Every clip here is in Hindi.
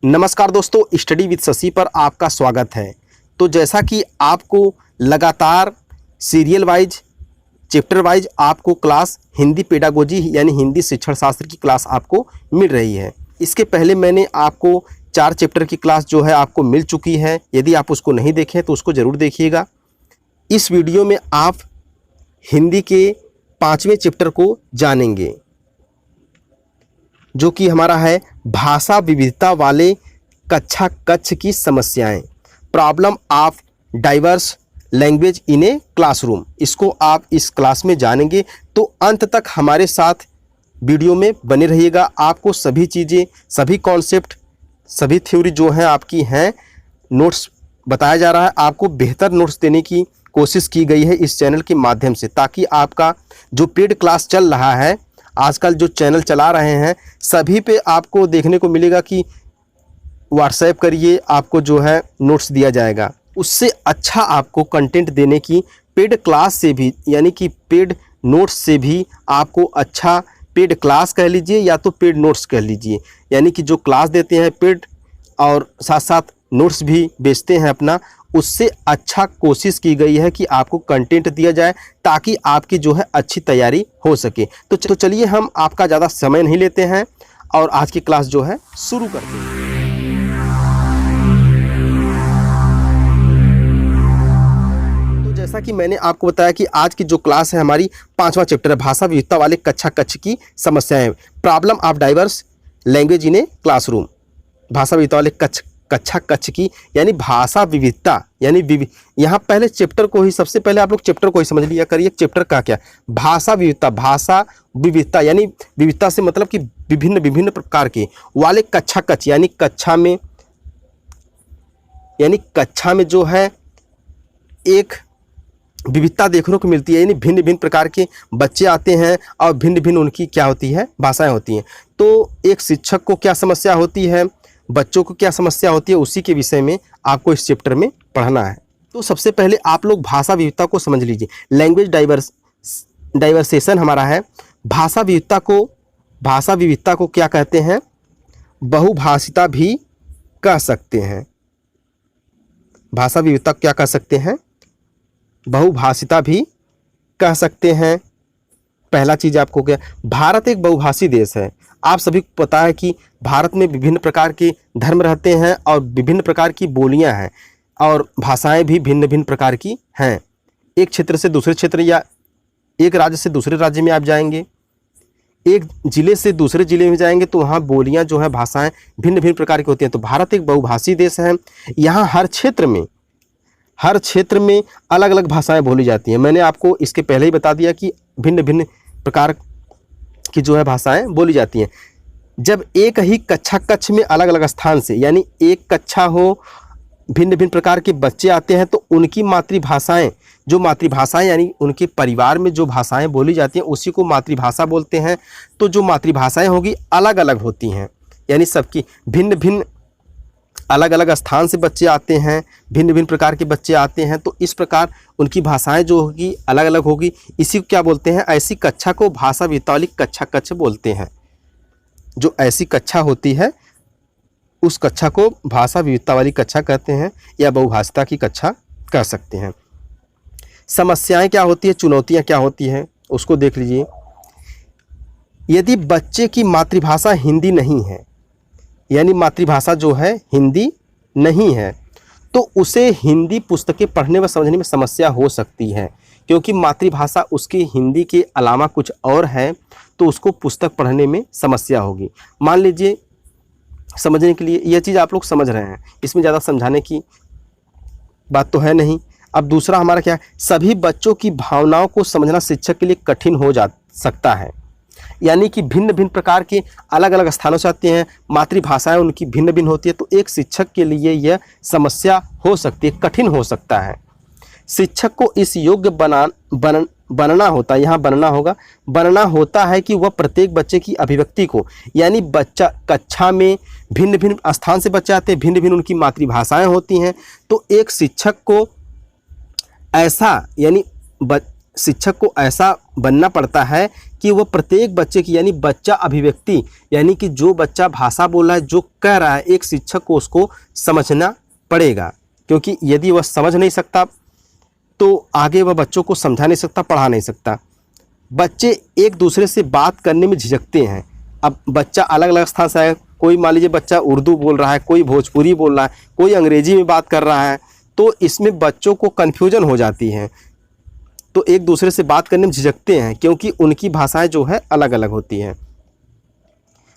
नमस्कार दोस्तों, स्टडी विद शशि पर आपका स्वागत है। तो जैसा कि आपको लगातार सीरियल वाइज चैप्टर वाइज आपको क्लास हिंदी पेडागोजी यानी हिंदी शिक्षण शास्त्र की क्लास आपको मिल रही है। इसके पहले मैंने आपको 4 चैप्टर की क्लास जो है आपको मिल चुकी है। यदि आप उसको नहीं देखें तो उसको ज़रूर देखिएगा। इस वीडियो में आप हिंदी के 5वें चैप्टर को जानेंगे, जो कि हमारा है भाषा विविधता वाले कक्षा कक्ष की समस्याएं, problem of diverse language in a classroom. इसको आप इस क्लास में जानेंगे, तो अंत तक हमारे साथ वीडियो में बने रहिएगा। आपको सभी चीज़ें, सभी कॉन्सेप्ट, सभी थ्योरी जो हैं आपकी हैं, नोट्स बताया जा रहा है। आपको बेहतर नोट्स देने की कोशिश की गई है इस चैनल के माध्यम से, ताकि आपका जो पेड क्लास चल रहा है, आजकल जो चैनल चला रहे हैं, सभी पे आपको देखने को मिलेगा कि व्हाट्सएप करिए, आपको जो है नोट्स दिया जाएगा। उससे अच्छा आपको कंटेंट देने की पेड क्लास से भी, यानी कि पेड नोट्स से भी आपको अच्छा पेड क्लास कह लीजिए या तो पेड नोट्स कह लीजिए, यानी कि जो क्लास देते हैं पेड और साथ साथ नोट्स भी बेचते हैं अपना, उससे अच्छा कोशिश की गई है कि आपको कंटेंट दिया जाए ताकि आपकी जो है अच्छी तैयारी हो सके। तो चलिए हम आपका ज़्यादा समय नहीं लेते हैं और आज की क्लास जो है शुरू करते हैं। तो जैसा कि मैंने आपको बताया कि आज की जो क्लास है हमारी 5वां चैप्टर है भाषा विविधता वाले कक्षा कक्ष की समस्याएं, problem of diverse language in a classroom. भाषा विविधता वाले कक्षा कक्ष की यानी भाषा विविधता, यानी यहाँ पहले चैप्टर को ही, सबसे पहले आप लोग चैप्टर को ही समझ लिया करिए। चैप्टर का क्या, भाषा विविधता। भाषा विविधता यानी विविधता से मतलब कि विभिन्न विभिन्न प्रकार के वाले कक्षा कक्ष, यानी कक्षा में जो है एक विविधता देखने को मिलती है, यानी भिन्न भिन्न प्रकार के बच्चे आते हैं और भिन्न भिन्न उनकी क्या होती है, भाषाएं होती हैं। तो एक शिक्षक को क्या समस्या होती है, बच्चों को क्या समस्या होती है, उसी के विषय में आपको इस चैप्टर में पढ़ना है। तो सबसे पहले आप लोग भाषा विविधता को समझ लीजिए। लैंग्वेज डाइवर्सेशन हमारा है। भाषा विविधता को क्या कहते हैं, बहुभाषिता भी कह सकते हैं। भाषा विविधता क्या कह सकते हैं, बहुभाषिता भी कह सकते हैं। पहला चीज़ आपको क्या, भारत एक बहुभाषी देश है। आप सभी को पता है कि भारत में विभिन्न प्रकार के धर्म रहते हैं और विभिन्न प्रकार की बोलियां हैं और भाषाएं भी भिन्न भिन्न प्रकार की हैं। एक क्षेत्र से दूसरे क्षेत्र या एक राज्य से दूसरे राज्य में आप जाएंगे, एक ज़िले से दूसरे ज़िले में जाएंगे, तो वहाँ बोलियां जो है, भाषाएं भिन्न भिन्न प्रकार की होती हैं। तो भारत एक बहुभाषी देश है। यहाँ हर क्षेत्र में अलग अलग भाषाएँ बोली जाती हैं। मैंने आपको इसके पहले ही बता दिया कि भिन्न भिन्न प्रकार की जो है भाषाएं बोली जाती हैं। जब एक ही कक्षा कक्ष में अलग अलग स्थान से, यानी एक कक्षा हो, भिन्न भिन्न प्रकार के बच्चे आते हैं, तो उनकी मातृभाषाएं, जो मातृभाषाएं यानी उनके परिवार में जो भाषाएं बोली जाती हैं उसी को मातृभाषा बोलते हैं। तो जो मातृभाषाएं होगी अलग अलग होती हैं, यानी सबकी भिन्न भिन्न अलग अलग स्थान से बच्चे आते हैं, भिन्न भिन्न प्रकार के बच्चे आते हैं, तो इस प्रकार उनकी भाषाएं जो होगी अलग अलग होगी। इसी को क्या बोलते हैं, ऐसी कक्षा को भाषा विविधता वाली कक्षा कक्ष बोलते हैं। जो ऐसी कक्षा होती है उस कक्षा को भाषा विविधता वाली कक्षा कहते हैं या बहुभाषिता की कक्षा कह सकते हैं। समस्याएं क्या होती है, चुनौतियां क्या होती हैं, उसको देख लीजिए। यदि बच्चे की मातृभाषा हिंदी नहीं है, यानी मातृभाषा जो है हिंदी नहीं है, तो उसे हिंदी पुस्तकें पढ़ने व समझने में समस्या हो सकती है, क्योंकि मातृभाषा उसकी हिंदी के अलावा कुछ और है, तो उसको पुस्तक पढ़ने में समस्या होगी। मान लीजिए, समझने के लिए यह चीज़ आप लोग समझ रहे हैं, इसमें ज़्यादा समझाने की बात तो है नहीं। अब दूसरा हमारा क्या है, सभी बच्चों की भावनाओं को समझना शिक्षक के लिए कठिन हो जा सकता है, यानी कि भिन्न भिन्न प्रकार के अलग अलग स्थानों से आते हैं, मातृभाषाएं उनकी भिन्न भिन्न होती है, तो एक शिक्षक के लिए यह समस्या हो सकती है, कठिन हो सकता है। शिक्षक को इस योग्य बनना होता है, यहाँ बनना होता है कि वह प्रत्येक बच्चे की अभिव्यक्ति को, यानी बच्चा कक्षा में भिन्न भिन्न स्थान से बच्चे आते हैं, भिन्न भिन्न उनकी मातृभाषाएं होती हैं, तो एक शिक्षक को ऐसा, यानी शिक्षक को ऐसा बनना पड़ता है कि वह प्रत्येक बच्चे की यानी बच्चा अभिव्यक्ति यानी कि जो बच्चा भाषा बोल रहा है, जो कह रहा है, एक शिक्षक को उसको समझना पड़ेगा। क्योंकि यदि वह समझ नहीं सकता तो आगे वह बच्चों को समझा नहीं सकता, पढ़ा नहीं सकता। बच्चे एक दूसरे से बात करने में झिझकते हैं। अब बच्चा अलग अलग स्थान से आया, कोई मान लीजिए बच्चा उर्दू बोल रहा है, कोई भोजपुरी बोल रहा है, कोई अंग्रेजी में बात कर रहा है, तो इसमें बच्चों को कन्फ्यूजन हो जाती है। तो एक दूसरे से बात करने में झिझकते हैं क्योंकि उनकी भाषाएं जो है अलग अलग होती हैं।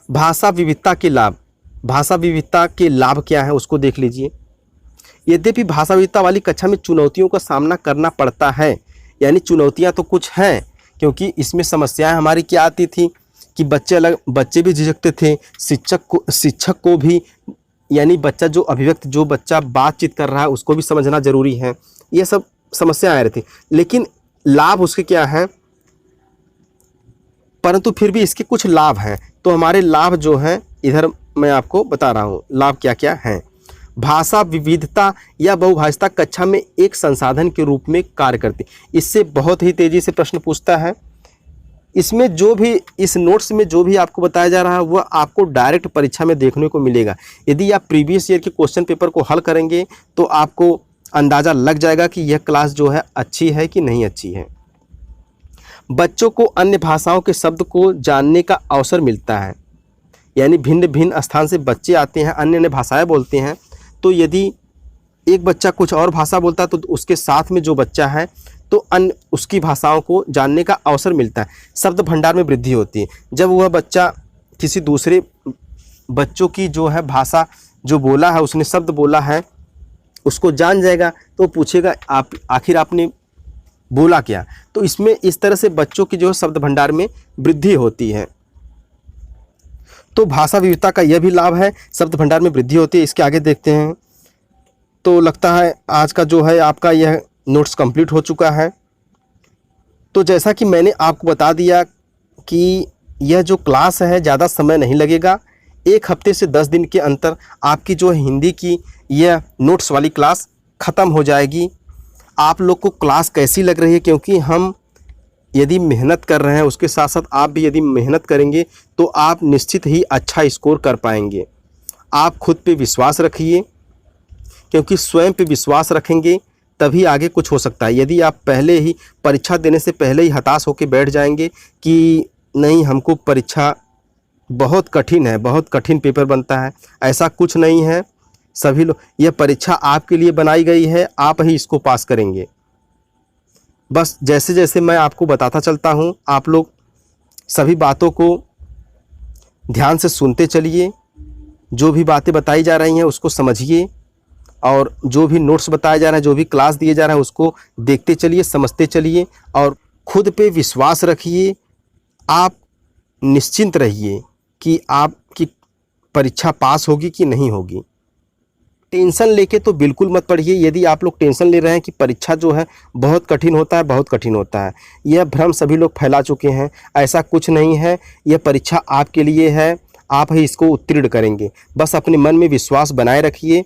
भाषा विविधता के लाभ, भाषा विविधता के लाभ क्या है उसको देख लीजिए। यद्यपि भाषा विविधता वाली कक्षा में चुनौतियों का सामना करना पड़ता है, यानी चुनौतियां तो कुछ हैं, क्योंकि इसमें समस्याएं हमारी क्या आती थी कि बच्चे भी झिझकते थे, शिक्षक को भी, यानी बच्चा जो अभिव्यक्ति, जो बच्चा बातचीत कर रहा है उसको भी समझना जरूरी है। ये सब समस्याएं आ रही थी, लेकिन लाभ उसके क्या हैं, परंतु फिर भी इसके कुछ लाभ हैं। तो हमारे लाभ जो हैं इधर मैं आपको बता रहा हूँ, लाभ क्या क्या हैं। भाषा विविधता या बहुभाषिता कक्षा में एक संसाधन के रूप में कार्य करती। इससे बहुत ही तेजी से प्रश्न पूछता है। इसमें जो भी, इस नोट्स में जो भी आपको बताया जा रहा है वह आपको डायरेक्ट परीक्षा में देखने को मिलेगा। यदि आप प्रीवियस ईयर के क्वेश्चन पेपर को हल करेंगे तो आपको अंदाज़ा लग जाएगा कि यह क्लास जो है अच्छी है कि नहीं अच्छी है। बच्चों को अन्य भाषाओं के शब्द को जानने का अवसर मिलता है, यानी भिन्न भिन्न स्थान से बच्चे आते हैं, अन्य अन्य भाषाएं बोलते हैं। तो यदि एक बच्चा कुछ और भाषा बोलता है तो उसके साथ में जो बच्चा है तो अन्य उसकी भाषाओं को जानने का अवसर मिलता है। शब्द भंडार में वृद्धि होती है। जब वह बच्चा किसी दूसरे बच्चों की जो है भाषा जो बोला है, उसने शब्द बोला है, उसको जान जाएगा तो पूछेगा आप आखिर आपने बोला क्या। तो इसमें इस तरह से बच्चों की जो शब्द भंडार में वृद्धि होती है। तो भाषा विविधता का यह भी लाभ है, शब्द भंडार में वृद्धि होती है। इसके आगे देखते हैं। तो लगता है आज का जो है आपका यह नोट्स कंप्लीट हो चुका है। तो जैसा कि मैंने आपको बता दिया कि यह जो क्लास है ज़्यादा समय नहीं लगेगा, 1 हफ्ते से 10 दिन के अंतर आपकी जो हिंदी की यह नोट्स वाली क्लास ख़त्म हो जाएगी। आप लोग को क्लास कैसी लग रही है, क्योंकि हम यदि मेहनत कर रहे हैं उसके साथ साथ आप भी यदि मेहनत करेंगे तो आप निश्चित ही अच्छा स्कोर कर पाएंगे। आप खुद पे विश्वास रखिए, क्योंकि स्वयं पे विश्वास रखेंगे तभी आगे कुछ हो सकता है। यदि आप पहले ही परीक्षा देने से पहले ही हताश होकर बैठ जाएंगे कि नहीं हमको परीक्षा बहुत कठिन है, बहुत कठिन पेपर बनता है, ऐसा कुछ नहीं है। सभी लोग, यह परीक्षा आपके लिए बनाई गई है, आप ही इसको पास करेंगे। बस जैसे जैसे मैं आपको बताता चलता हूँ, आप लोग सभी बातों को ध्यान से सुनते चलिए। जो भी बातें बताई जा रही हैं उसको समझिए, और जो भी नोट्स बताया जा रहा है, जो भी क्लास दिए जा रहा है उसको देखते चलिए, समझते चलिए, और खुद पे विश्वास रखिए। आप निश्चिंत रहिए कि आपकी परीक्षा पास होगी कि नहीं होगी। टेंशन लेके तो बिल्कुल मत पढ़िए। यदि आप लोग टेंशन ले रहे हैं कि परीक्षा जो है बहुत कठिन होता है, बहुत कठिन होता है, यह भ्रम सभी लोग फैला चुके हैं। ऐसा कुछ नहीं है, यह परीक्षा आपके लिए है, आप ही इसको उत्तीर्ण करेंगे। बस अपने मन में विश्वास बनाए रखिए।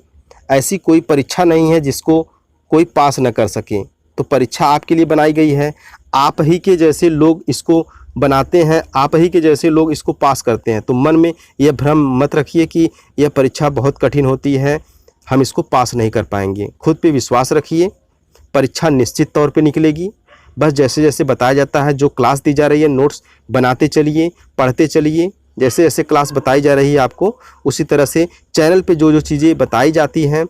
ऐसी कोई परीक्षा नहीं है जिसको कोई पास न कर सके। तो परीक्षा आपके लिए बनाई गई है, आप ही के जैसे लोग इसको बनाते हैं, आप ही के जैसे लोग इसको पास करते हैं। तो मन में यह भ्रम मत रखिए कि यह परीक्षा बहुत कठिन होती है, हम इसको पास नहीं कर पाएंगे। खुद पे विश्वास रखिए, परीक्षा निश्चित तौर पे निकलेगी। बस जैसे जैसे बताया जाता है, जो क्लास दी जा रही है, नोट्स बनाते चलिए, पढ़ते चलिए। जैसे जैसे क्लास बताई जा रही है आपको, उसी तरह से चैनल पे जो जो चीज़ें बताई जाती हैं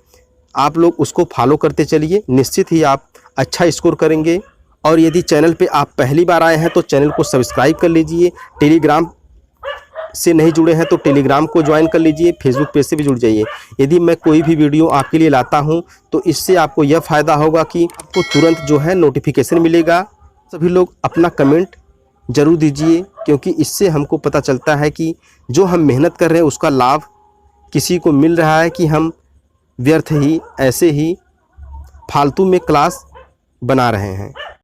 आप लोग उसको फॉलो करते चलिए। निश्चित ही आप अच्छा स्कोर करेंगे। और यदि चैनल पे आप पहली बार आए हैं तो चैनल को सब्सक्राइब कर लीजिए। टेलीग्राम से नहीं जुड़े हैं तो टेलीग्राम को ज्वाइन कर लीजिए, फेसबुक पेज से भी जुड़ जाइए। यदि मैं कोई भी वीडियो आपके लिए लाता हूं तो इससे आपको यह फ़ायदा होगा कि आपको तुरंत जो है नोटिफिकेशन मिलेगा। सभी लोग अपना कमेंट ज़रूर दीजिए, क्योंकि इससे हमको पता चलता है कि जो हम मेहनत कर रहे हैं उसका लाभ किसी को मिल रहा है कि हम व्यर्थ ही ऐसे ही फालतू में क्लास बना रहे हैं।